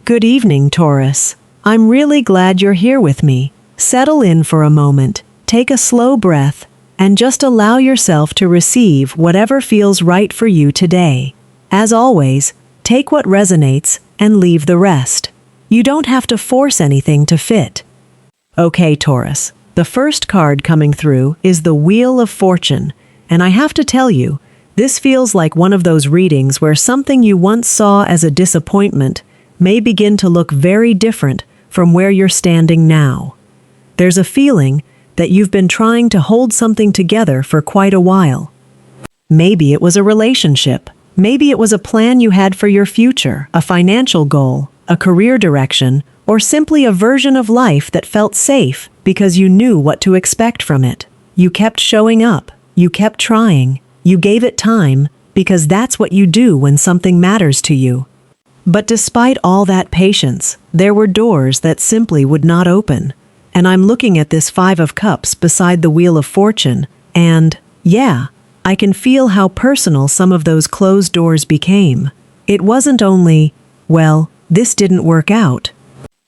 Good evening, Taurus. I'm really glad you're here with me. Settle in for a moment, take a slow breath, and just allow yourself to receive whatever feels right for you today. As always, take what resonates and leave the rest. You don't have to force anything to fit. Okay, Taurus, the first card coming through is the Wheel of Fortune, and I have to tell you, this feels like one of those readings where something you once saw as a disappointment may begin to look very different from where you're standing now. There's a feeling that you've been trying to hold something together for quite a while. Maybe it was a relationship. Maybe it was a plan you had for your future, a financial goal, a career direction, or simply a version of life that felt safe because you knew what to expect from it. You kept showing up. You kept trying. You gave it time because that's what you do when something matters to you. But despite all that patience, there were doors that simply would not open. And I'm looking at this Five of Cups beside the Wheel of Fortune, and, yeah, I can feel how personal some of those closed doors became. It wasn't only, well, this didn't work out.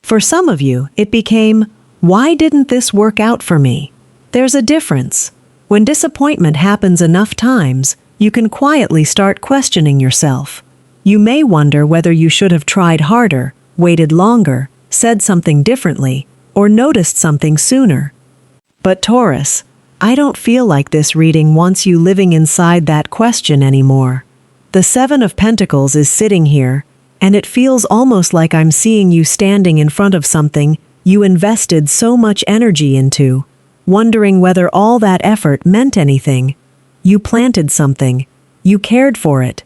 For some of you, it became, why didn't this work out for me? There's a difference. When disappointment happens enough times, you can quietly start questioning yourself. You may wonder whether you should have tried harder, waited longer, said something differently, or noticed something sooner. But Taurus, I don't feel like this reading wants you living inside that question anymore. The Seven of Pentacles is sitting here, and it feels almost like I'm seeing you standing in front of something you invested so much energy into, wondering whether all that effort meant anything. You planted something. You cared for it.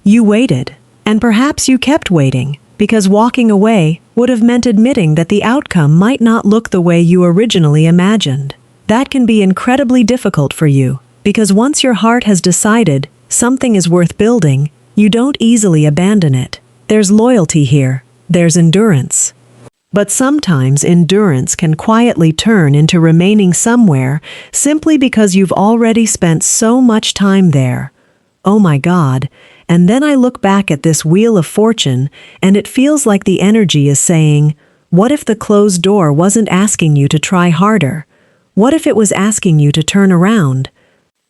You waited, and perhaps you kept waiting, because walking away would have meant admitting that the outcome might not look the way you originally imagined. That can be incredibly difficult for you, because once your heart has decided something is worth building, you don't easily abandon it. There's loyalty here. There's endurance. But sometimes endurance can quietly turn into remaining somewhere simply because you've already spent so much time there. Oh my God. And then I look back at this Wheel of Fortune, and it feels like the energy is saying, what if the closed door wasn't asking you to try harder? What if it was asking you to turn around?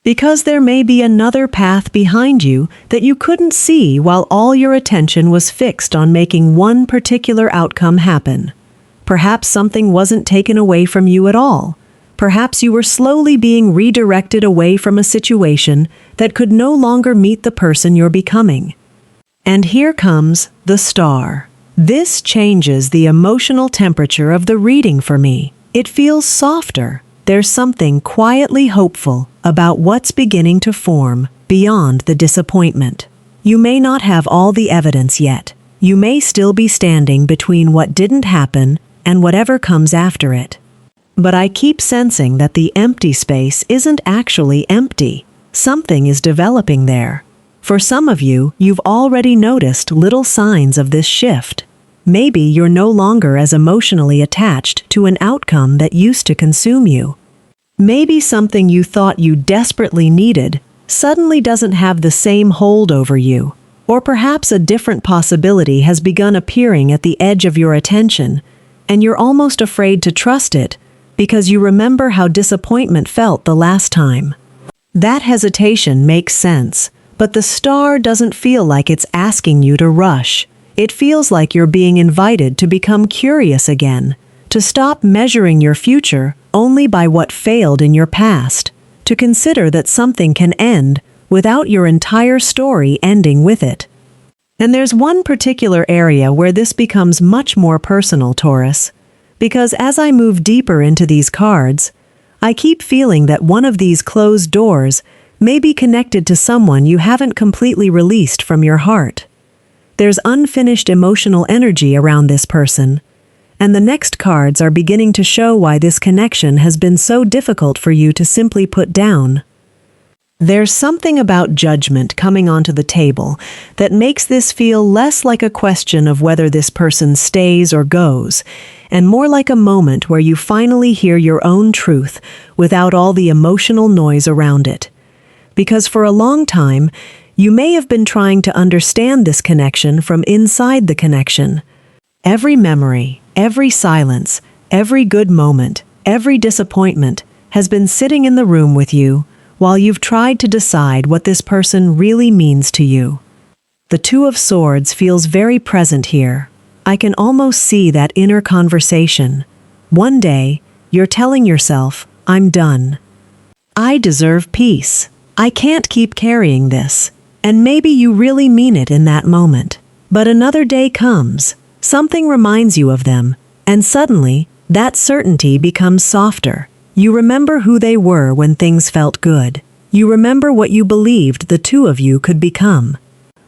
Because there may be another path behind you that you couldn't see while all your attention was fixed on making one particular outcome happen. Perhaps something wasn't taken away from you at all. Perhaps you were slowly being redirected away from a situation that could no longer meet the person you're becoming. And here comes the Star. This changes the emotional temperature of the reading for me. It feels softer. There's something quietly hopeful about what's beginning to form beyond the disappointment. You may not have all the evidence yet. You may still be standing between what didn't happen and whatever comes after it. But I keep sensing that the empty space isn't actually empty. Something is developing there. For some of you, you've already noticed little signs of this shift. Maybe you're no longer as emotionally attached to an outcome that used to consume you. Maybe something you thought you desperately needed suddenly doesn't have the same hold over you. Or perhaps a different possibility has begun appearing at the edge of your attention, and you're almost afraid to trust it, because you remember how disappointment felt the last time. That hesitation makes sense, but the Star doesn't feel like it's asking you to rush. It feels like you're being invited to become curious again, to stop measuring your future only by what failed in your past, to consider that something can end without your entire story ending with it. And there's one particular area where this becomes much more personal, Taurus. Because as I move deeper into these cards, I keep feeling that one of these closed doors may be connected to someone you haven't completely released from your heart. There's unfinished emotional energy around this person, and the next cards are beginning to show why this connection has been so difficult for you to simply put down. There's something about judgment coming onto the table that makes this feel less like a question of whether this person stays or goes, and more like a moment where you finally hear your own truth without all the emotional noise around it. Because for a long time, you may have been trying to understand this connection from inside the connection. Every memory, every silence, every good moment, every disappointment has been sitting in the room with you while you've tried to decide what this person really means to you. The Two of Swords feels very present here. I can almost see that inner conversation. One day, you're telling yourself, I'm done. I deserve peace. I can't keep carrying this. And maybe you really mean it in that moment. But another day comes, something reminds you of them, and suddenly, that certainty becomes softer. You remember who they were when things felt good. You remember what you believed the two of you could become.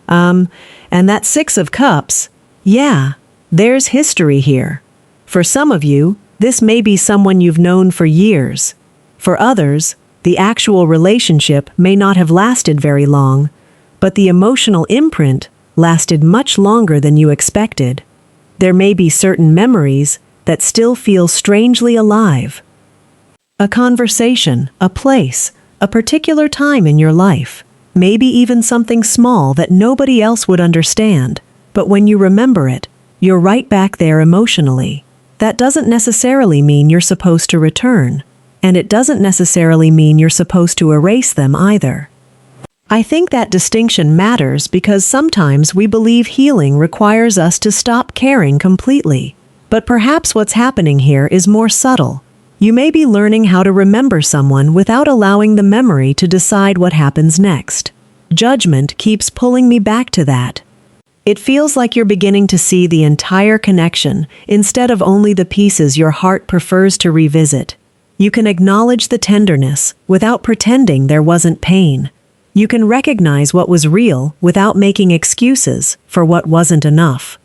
And that Six of Cups, yeah, there's history here. For some of you, this may be someone you've known for years. For others, the actual relationship may not have lasted very long, but the emotional imprint lasted much longer than you expected. There may be certain memories that still feel strangely alive. A conversation, a place, a particular time in your life, maybe even something small that nobody else would understand, but when you remember it, you're right back there emotionally. That doesn't necessarily mean you're supposed to return, and it doesn't necessarily mean you're supposed to erase them either. I think that distinction matters because sometimes we believe healing requires us to stop caring completely. But perhaps what's happening here is more subtle. You may be learning how to remember someone without allowing the memory to decide what happens next. Judgment keeps pulling me back to that. It feels like you're beginning to see the entire connection instead of only the pieces your heart prefers to revisit. You can acknowledge the tenderness without pretending there wasn't pain. You can recognize what was real without making excuses for what wasn't enough.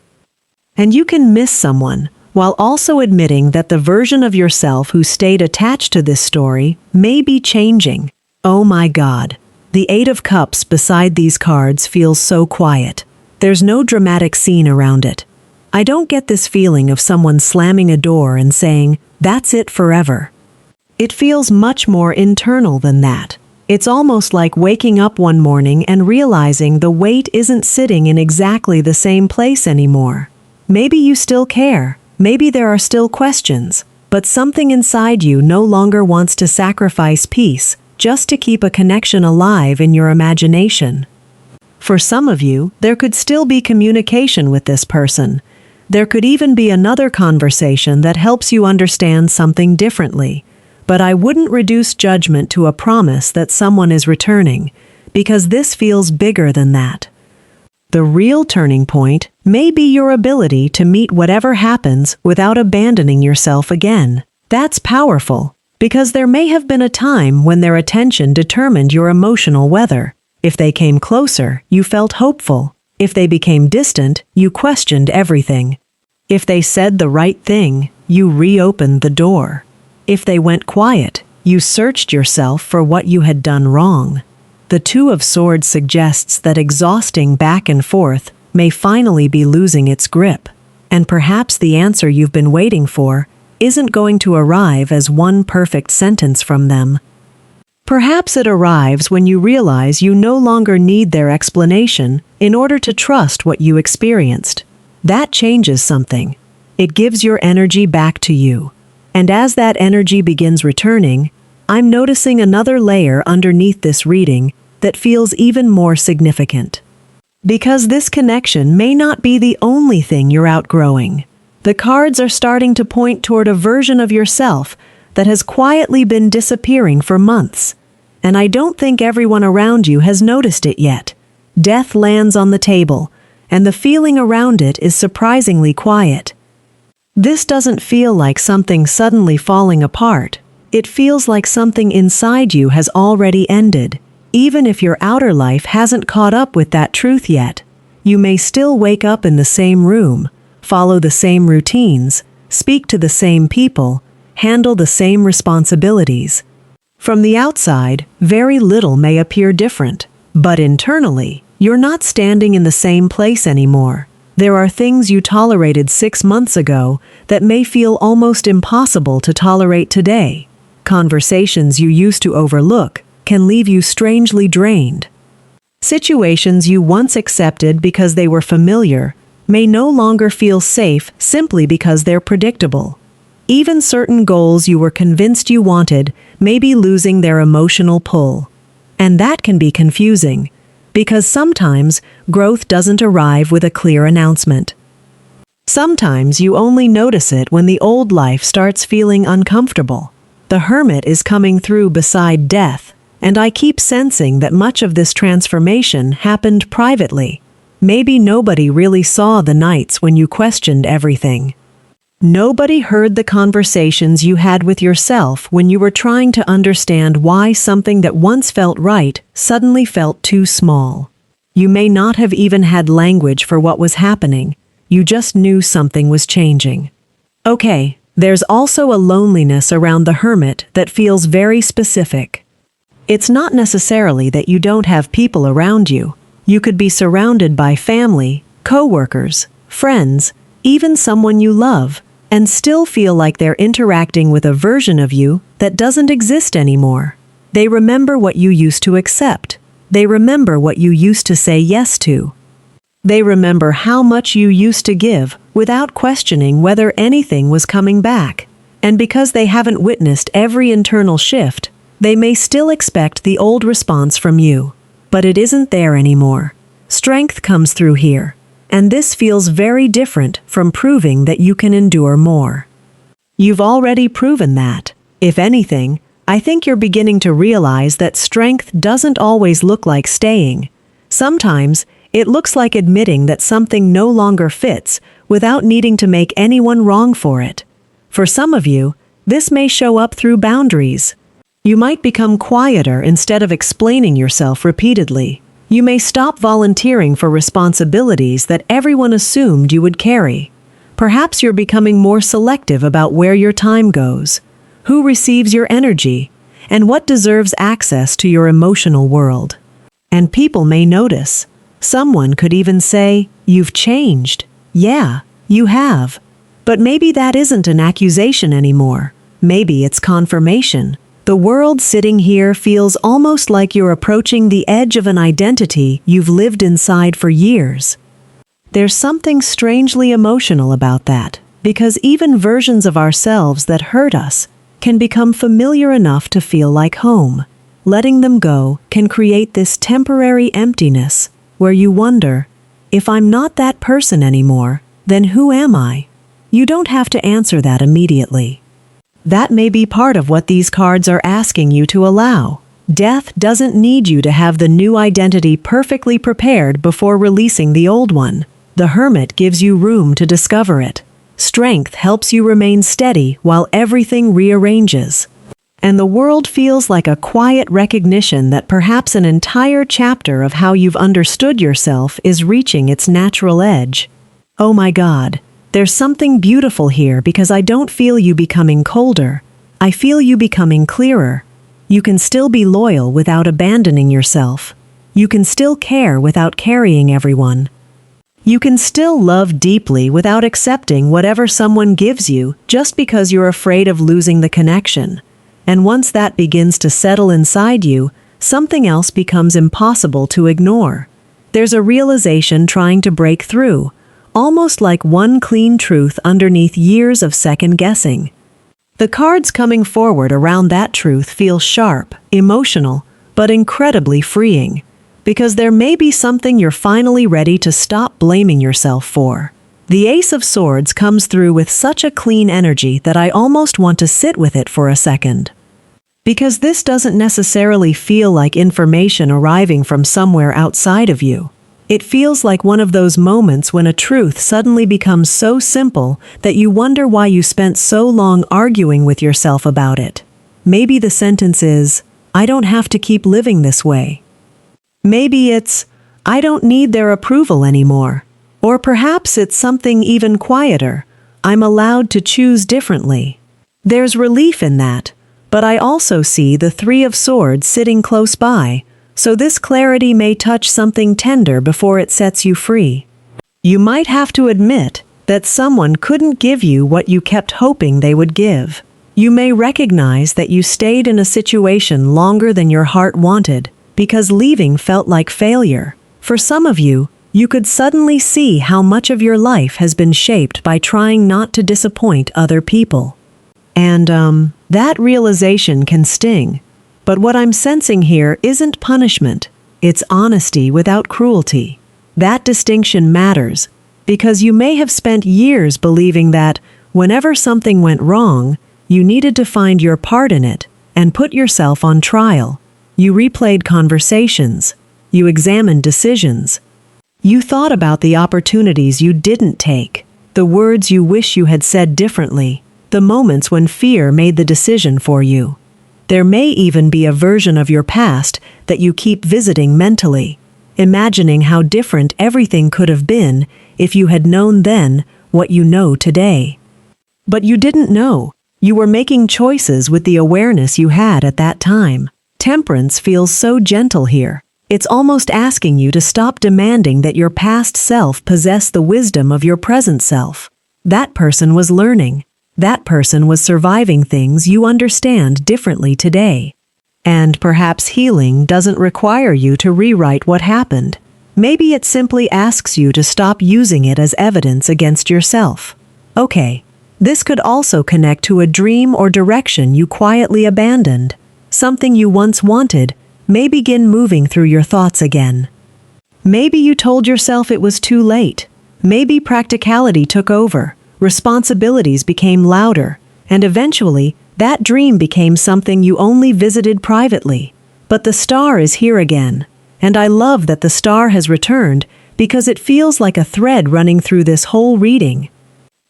And you can miss someone while also admitting that the version of yourself who stayed attached to this story may be changing. Oh my God. The Eight of Cups beside these cards feels so quiet. There's no dramatic scene around it. I don't get this feeling of someone slamming a door and saying, "That's it forever." It feels much more internal than that. It's almost like waking up one morning and realizing the weight isn't sitting in exactly the same place anymore. Maybe you still care. Maybe there are still questions, but something inside you no longer wants to sacrifice peace just to keep a connection alive in your imagination. For some of you, there could still be communication with this person. There could even be another conversation that helps you understand something differently. But I wouldn't reduce judgment to a promise that someone is returning, because this feels bigger than that. The real turning point may be your ability to meet whatever happens without abandoning yourself again. That's powerful, because there may have been a time when their attention determined your emotional weather. If they came closer, you felt hopeful. If they became distant, you questioned everything. If they said the right thing, you reopened the door. If they went quiet, you searched yourself for what you had done wrong. The Two of Swords suggests that exhausting back and forth may finally be losing its grip, and perhaps the answer you've been waiting for isn't going to arrive as one perfect sentence from them. Perhaps it arrives when you realize you no longer need their explanation in order to trust what you experienced. That changes something. It gives your energy back to you. And as that energy begins returning, I'm noticing another layer underneath this reading that feels even more significant. Because this connection may not be the only thing you're outgrowing. The cards are starting to point toward a version of yourself that has quietly been disappearing for months. And I don't think everyone around you has noticed it yet. Death lands on the table, and the feeling around it is surprisingly quiet. This doesn't feel like something suddenly falling apart. It feels like something inside you has already ended. Even if your outer life hasn't caught up with that truth yet, you may still wake up in the same room, follow the same routines, speak to the same people, handle the same responsibilities. From the outside, very little may appear different, but internally, you're not standing in the same place anymore. There are things you tolerated 6 months ago that may feel almost impossible to tolerate today. Conversations you used to overlook can leave you strangely drained. Situations you once accepted because they were familiar may no longer feel safe simply because they're predictable. Even certain goals you were convinced you wanted may be losing their emotional pull. And that can be confusing, because sometimes growth doesn't arrive with a clear announcement. Sometimes you only notice it when the old life starts feeling uncomfortable. The hermit is coming through beside death, and I keep sensing that much of this transformation happened privately. Maybe nobody really saw the nights when you questioned everything. Nobody heard the conversations you had with yourself when you were trying to understand why something that once felt right suddenly felt too small. You may not have even had language for what was happening. You just knew something was changing. Okay, there's also a loneliness around the hermit that feels very specific. It's not necessarily that you don't have people around you. You could be surrounded by family, co-workers, friends, even someone you love, and still feel like they're interacting with a version of you that doesn't exist anymore. They remember what you used to accept. They remember what you used to say yes to. They remember how much you used to give without questioning whether anything was coming back. And because they haven't witnessed every internal shift, they may still expect the old response from you. But it isn't there anymore. Strength comes through here. And this feels very different from proving that you can endure more. You've already proven that. If anything, I think you're beginning to realize that strength doesn't always look like staying. Sometimes, it looks like admitting that something no longer fits without needing to make anyone wrong for it. For some of you, this may show up through boundaries. You might become quieter instead of explaining yourself repeatedly. You may stop volunteering for responsibilities that everyone assumed you would carry. Perhaps you're becoming more selective about where your time goes, who receives your energy, and what deserves access to your emotional world. And people may notice. Someone could even say, "You've changed." Yeah, you have. But maybe that isn't an accusation anymore. Maybe it's confirmation. The world sitting here feels almost like you're approaching the edge of an identity you've lived inside for years. There's something strangely emotional about that, because even versions of ourselves that hurt us can become familiar enough to feel like home. Letting them go can create this temporary emptiness where you wonder, if I'm not that person anymore, then who am I? You don't have to answer that immediately. That may be part of what these cards are asking you to allow. Death doesn't need you to have the new identity perfectly prepared before releasing the old one. The hermit gives you room to discover it. Strength helps you remain steady while everything rearranges. And the world feels like a quiet recognition that perhaps an entire chapter of how you've understood yourself is reaching its natural edge. Oh my God. There's something beautiful here because I don't feel you becoming colder. I feel you becoming clearer. You can still be loyal without abandoning yourself. You can still care without carrying everyone. You can still love deeply without accepting whatever someone gives you just because you're afraid of losing the connection. And once that begins to settle inside you, something else becomes impossible to ignore. There's a realization trying to break through, almost like one clean truth underneath years of second-guessing. The cards coming forward around that truth feel sharp, emotional, but incredibly freeing, because there may be something you're finally ready to stop blaming yourself for. The Ace of Swords comes through with such a clean energy that I almost want to sit with it for a second. Because this doesn't necessarily feel like information arriving from somewhere outside of you. It feels like one of those moments when a truth suddenly becomes so simple that you wonder why you spent so long arguing with yourself about it. Maybe the sentence is, "I don't have to keep living this way." Maybe it's, "I don't need their approval anymore." Or perhaps it's something even quieter, "I'm allowed to choose differently." There's relief in that, but I also see the Three of Swords sitting close by. So this clarity may touch something tender before it sets you free. You might have to admit that someone couldn't give you what you kept hoping they would give. You may recognize that you stayed in a situation longer than your heart wanted because leaving felt like failure. For some of you, You could suddenly see how much of your life has been shaped by trying not to disappoint other people. And, that realization can sting. But what I'm sensing here isn't punishment. It's honesty without cruelty. That distinction matters, because you may have spent years believing that, whenever something went wrong, you needed to find your part in it and put yourself on trial. You replayed conversations. You examined decisions. You thought about the opportunities you didn't take, the words you wish you had said differently, the moments when fear made the decision for you. There may even be a version of your past that you keep visiting mentally, imagining how different everything could have been if you had known then what you know today. But you didn't know. You were making choices with the awareness you had at that time. Temperance feels so gentle here. It's almost asking you to stop demanding that your past self possess the wisdom of your present self. That person was learning. That person was surviving things you understand differently today. And perhaps healing doesn't require you to rewrite what happened. Maybe it simply asks you to stop using it as evidence against yourself. Okay, this could also connect to a dream or direction you quietly abandoned. Something you once wanted may begin moving through your thoughts again. Maybe you told yourself it was too late. Maybe practicality took over, responsibilities became louder, and eventually, that dream became something you only visited privately. But the star is here again, and I love that the star has returned because it feels like a thread running through this whole reading.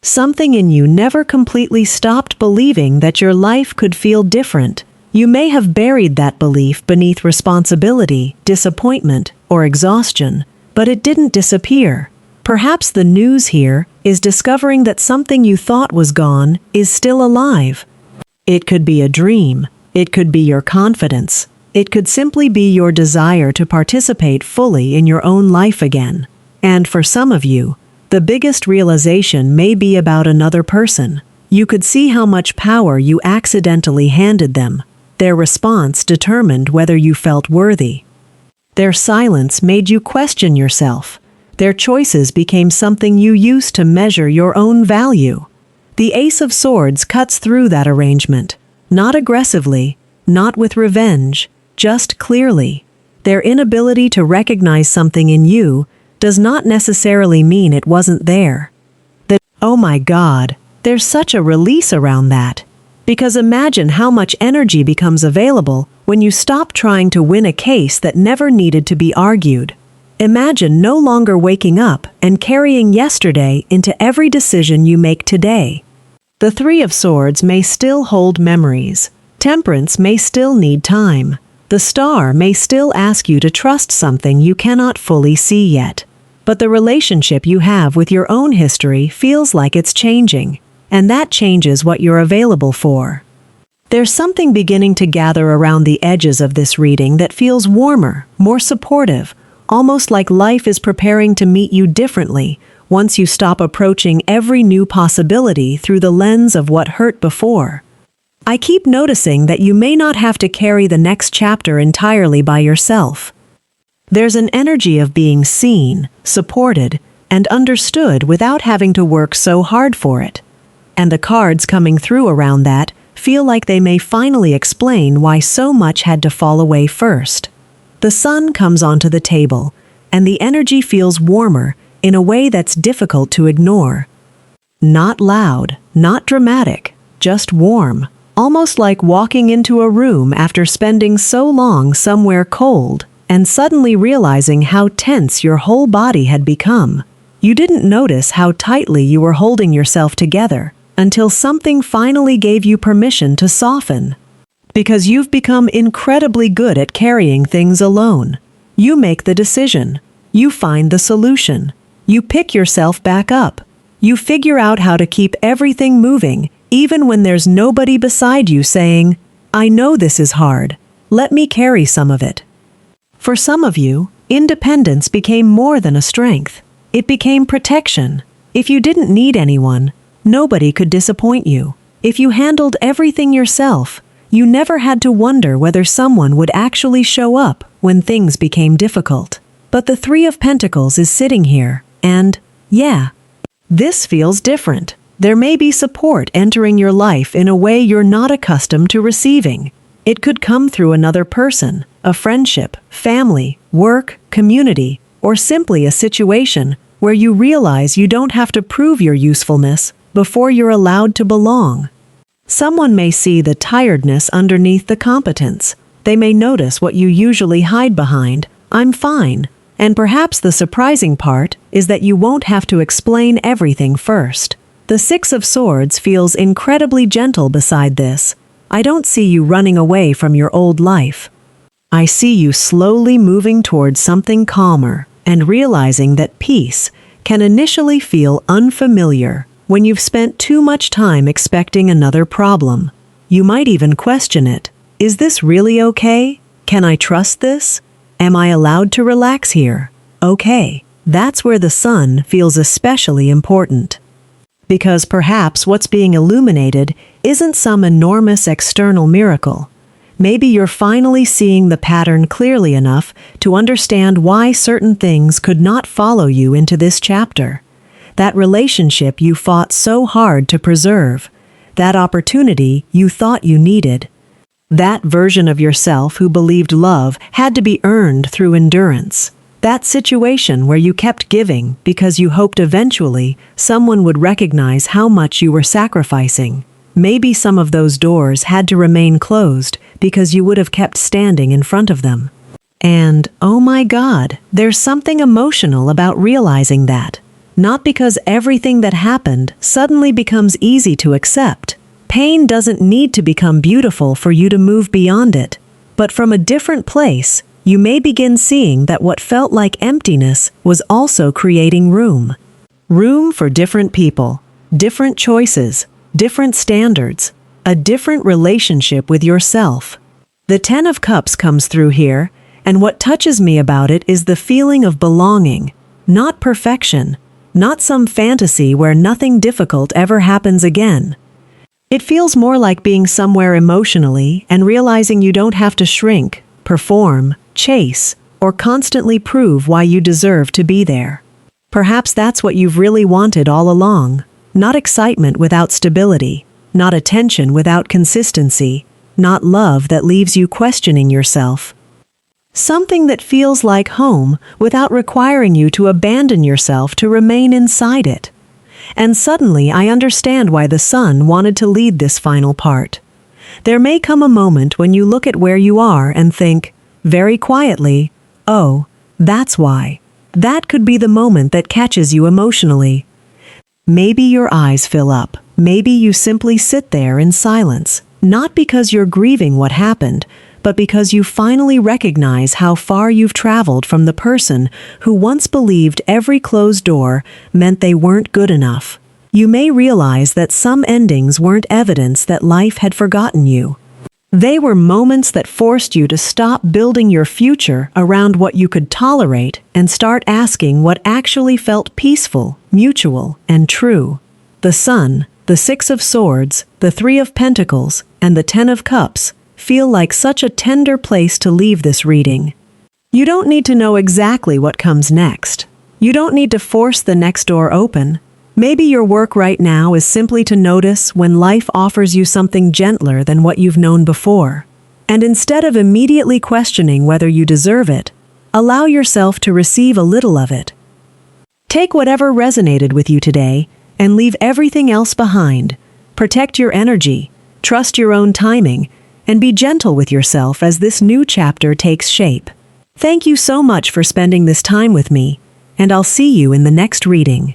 Something in you never completely stopped believing that your life could feel different. You may have buried that belief beneath responsibility, disappointment, or exhaustion, but it didn't disappear. Perhaps the news here is discovering that something you thought was gone is still alive. It could be a dream. It could be your confidence. It could simply be your desire to participate fully in your own life again. And for some of you, the biggest realization may be about another person. You could see how much power you accidentally handed them. Their response determined whether you felt worthy. Their silence made you question yourself. Their choices became something you used to measure your own value. The Ace of Swords cuts through that arrangement, not aggressively, not with revenge, just clearly. Their inability to recognize something in you does not necessarily mean it wasn't there. Oh my God, there's such a release around that. Because imagine how much energy becomes available when you stop trying to win a case that never needed to be argued. Imagine no longer waking up and carrying yesterday into every decision you make today. The Three of Swords may still hold memories. Temperance may still need time. The Star may still ask you to trust something you cannot fully see yet. But the relationship you have with your own history feels like it's changing, and that changes what you're available for. There's something beginning to gather around the edges of this reading that feels warmer, more supportive, almost like life is preparing to meet you differently once you stop approaching every new possibility through the lens of what hurt before. I keep noticing that you may not have to carry the next chapter entirely by yourself. There's an energy of being seen, supported, and understood without having to work so hard for it. And the cards coming through around that feel like they may finally explain why so much had to fall away first. The sun comes onto the table, and the energy feels warmer in a way that's difficult to ignore. Not loud, not dramatic, just warm, almost like walking into a room after spending so long somewhere cold and suddenly realizing how tense your whole body had become. You didn't notice how tightly you were holding yourself together until something finally gave you permission to soften. Because you've become incredibly good at carrying things alone. You make the decision. You find the solution. You pick yourself back up. You figure out how to keep everything moving, even when there's nobody beside you saying, "I know this is hard. Let me carry some of it." For some of you, independence became more than a strength. It became protection. If you didn't need anyone, nobody could disappoint you. If you handled everything yourself, you never had to wonder whether someone would actually show up when things became difficult. But the Three of Pentacles is sitting here, and, yeah, this feels different. There may be support entering your life in a way you're not accustomed to receiving. It could come through another person, a friendship, family, work, community, or simply a situation where you realize you don't have to prove your usefulness before you're allowed to belong. Someone may see the tiredness underneath the competence. They may notice what you usually hide behind, "I'm fine." And perhaps the surprising part is that you won't have to explain everything first. The Six of Swords feels incredibly gentle beside this. I don't see you running away from your old life. I see you slowly moving towards something calmer and realizing that peace can initially feel unfamiliar when you've spent too much time expecting another problem. You might even question it. Is this really okay? Can I trust this? Am I allowed to relax here? Okay, that's where the sun feels especially important. Because perhaps what's being illuminated isn't some enormous external miracle. Maybe you're finally seeing the pattern clearly enough to understand why certain things could not follow you into this chapter. That relationship you fought so hard to preserve. That opportunity you thought you needed. That version of yourself who believed love had to be earned through endurance. That situation where you kept giving because you hoped eventually someone would recognize how much you were sacrificing. Maybe some of those doors had to remain closed because you would have kept standing in front of them. And, oh my God, there's something emotional about realizing that. Not because everything that happened suddenly becomes easy to accept. Pain doesn't need to become beautiful for you to move beyond it. But from a different place, you may begin seeing that what felt like emptiness was also creating room. Room for different people, different choices, different standards, a different relationship with yourself. The Ten of Cups comes through here, and what touches me about it is the feeling of belonging, not perfection, not some fantasy where nothing difficult ever happens again. It feels more like being somewhere emotionally and realizing you don't have to shrink, perform, chase, or constantly prove why you deserve to be there. Perhaps that's what you've really wanted all along. Not excitement without stability, not attention without consistency, not love that leaves you questioning yourself. Something that feels like home without requiring you to abandon yourself to remain inside it. And suddenly I understand why the sun wanted to lead this final part. There may come a moment when you look at where you are and think, very quietly, oh, that's why. That could be the moment that catches you emotionally. Maybe your eyes fill up. Maybe you simply sit there in silence, not because you're grieving what happened, but because you finally recognize how far you've traveled from the person who once believed every closed door meant they weren't good enough. You may realize that some endings weren't evidence that life had forgotten you. They were moments that forced you to stop building your future around what you could tolerate and start asking what actually felt peaceful, mutual, and true. The Sun, the Six of Swords, the Three of Pentacles, and the Ten of Cups feel like such a tender place to leave this reading. You don't need to know exactly what comes next. You don't need to force the next door open. Maybe your work right now is simply to notice when life offers you something gentler than what you've known before. And instead of immediately questioning whether you deserve it, allow yourself to receive a little of it. Take whatever resonated with you today and leave everything else behind. Protect your energy, trust your own timing, and be gentle with yourself as this new chapter takes shape. Thank you so much for spending this time with me, and I'll see you in the next reading.